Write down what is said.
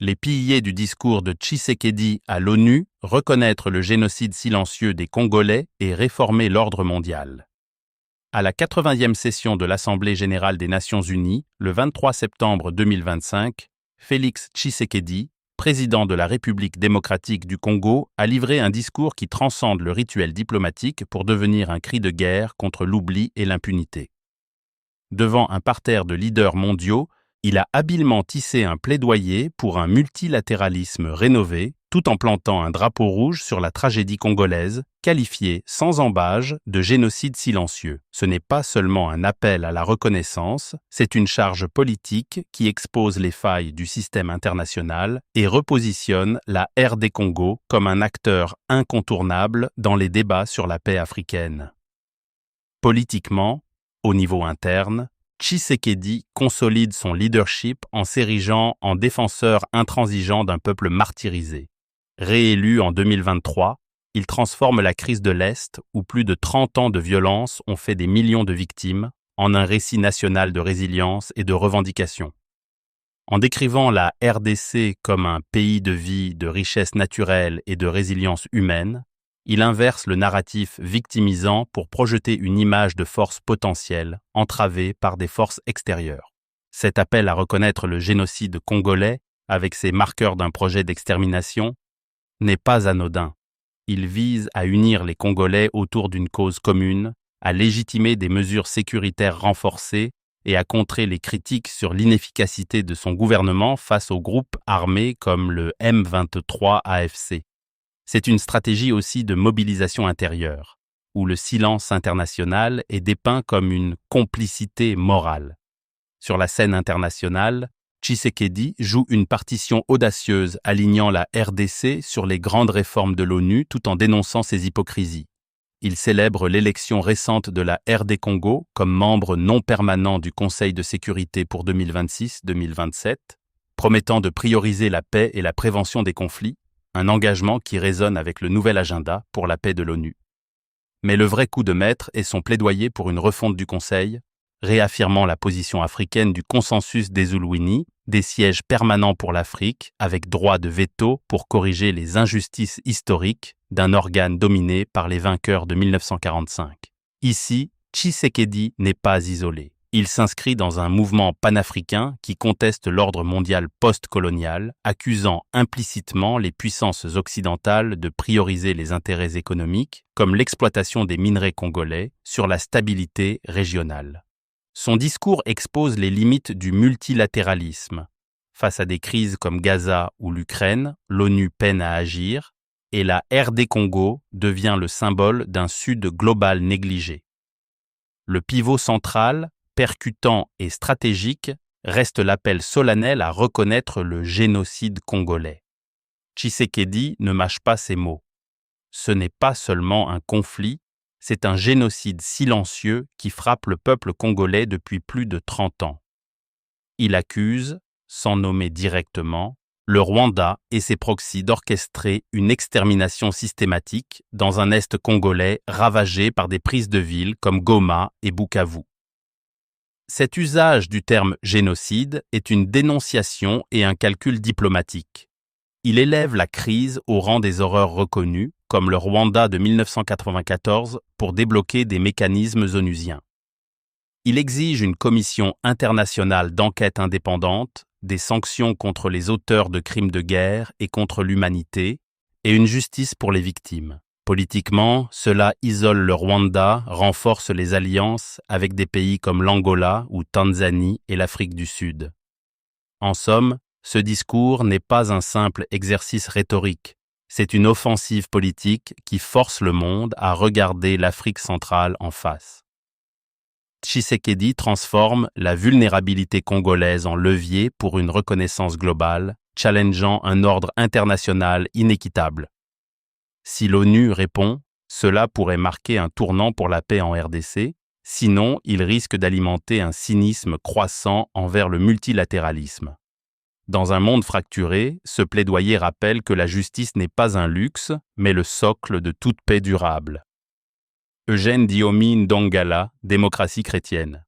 Les piliers du discours de Tshisekedi à l'ONU, reconnaître le génocide silencieux des Congolais et réformer l'ordre mondial. À la 80e session de l'Assemblée générale des Nations unies, le 23 septembre 2025, Félix Tshisekedi, président de la République démocratique du Congo, a livré un discours qui transcende le rituel diplomatique pour devenir un cri de guerre contre l'oubli et l'impunité. Devant un parterre de leaders mondiaux, il a habilement tissé un plaidoyer pour un multilatéralisme rénové, tout en plantant un drapeau rouge sur la tragédie congolaise, qualifiée sans ambages de génocide silencieux. Ce n'est pas seulement un appel à la reconnaissance, c'est une charge politique qui expose les failles du système international et repositionne la RD Congo comme un acteur incontournable dans les débats sur la paix africaine. Politiquement, au niveau interne, Tshisekedi consolide son leadership en s'érigeant en défenseur intransigeant d'un peuple martyrisé. Réélu en 2023, il transforme la crise de l'Est, où plus de 30 ans de violence ont fait des millions de victimes, en un récit national de résilience et de revendication. En décrivant la RDC comme un pays de vie, de richesse naturelle et de résilience humaine, il inverse le narratif victimisant pour projeter une image de force potentielle, entravée par des forces extérieures. Cet appel à reconnaître le génocide congolais, avec ses marqueurs d'un projet d'extermination, n'est pas anodin. Il vise à unir les Congolais autour d'une cause commune, à légitimer des mesures sécuritaires renforcées et à contrer les critiques sur l'inefficacité de son gouvernement face aux groupes armés comme le M23 AFC. C'est une stratégie aussi de mobilisation intérieure, où le silence international est dépeint comme une complicité morale. Sur la scène internationale, Tshisekedi joue une partition audacieuse alignant la RDC sur les grandes réformes de l'ONU tout en dénonçant ses hypocrisies. Il célèbre l'élection récente de la RD Congo comme membre non permanent du Conseil de sécurité pour 2026-2027, promettant de prioriser la paix et la prévention des conflits, un engagement qui résonne avec le nouvel agenda pour la paix de l'ONU. Mais le vrai coup de maître est son plaidoyer pour une refonte du Conseil, réaffirmant la position africaine du consensus des Ulwini, des sièges permanents pour l'Afrique, avec droit de veto pour corriger les injustices historiques d'un organe dominé par les vainqueurs de 1945. Ici, Tshisekedi n'est pas isolé. Il s'inscrit dans un mouvement panafricain qui conteste l'ordre mondial post-colonial, accusant implicitement les puissances occidentales de prioriser les intérêts économiques, comme l'exploitation des minerais congolais, sur la stabilité régionale. Son discours expose les limites du multilatéralisme. Face à des crises comme Gaza ou l'Ukraine, l'ONU peine à agir, et la RD Congo devient le symbole d'un Sud global négligé. Le pivot central, percutant et stratégique, reste l'appel solennel à reconnaître le génocide congolais. Tshisekedi ne mâche pas ses mots. Ce n'est pas seulement un conflit, c'est un génocide silencieux qui frappe le peuple congolais depuis plus de 30 ans. Il accuse, sans nommer directement, le Rwanda et ses proxys d'orchestrer une extermination systématique dans un Est congolais ravagé par des prises de villes comme Goma et Bukavu. Cet usage du terme génocide est une dénonciation et un calcul diplomatique. Il élève la crise au rang des horreurs reconnues, comme le Rwanda de 1994, pour débloquer des mécanismes onusiens. Il exige une commission internationale d'enquête indépendante, des sanctions contre les auteurs de crimes de guerre et contre l'humanité, et une justice pour les victimes. Politiquement, cela isole le Rwanda, renforce les alliances avec des pays comme l'Angola ou Tanzanie et l'Afrique du Sud. En somme, ce discours n'est pas un simple exercice rhétorique, c'est une offensive politique qui force le monde à regarder l'Afrique centrale en face. Tshisekedi transforme la vulnérabilité congolaise en levier pour une reconnaissance globale, challengeant un ordre international inéquitable. Si l'ONU répond, cela pourrait marquer un tournant pour la paix en RDC, sinon il risque d'alimenter un cynisme croissant envers le multilatéralisme. Dans un monde fracturé, ce plaidoyer rappelle que la justice n'est pas un luxe, mais le socle de toute paix durable. Eugène Diomi Ndongala, Démocratie chrétienne.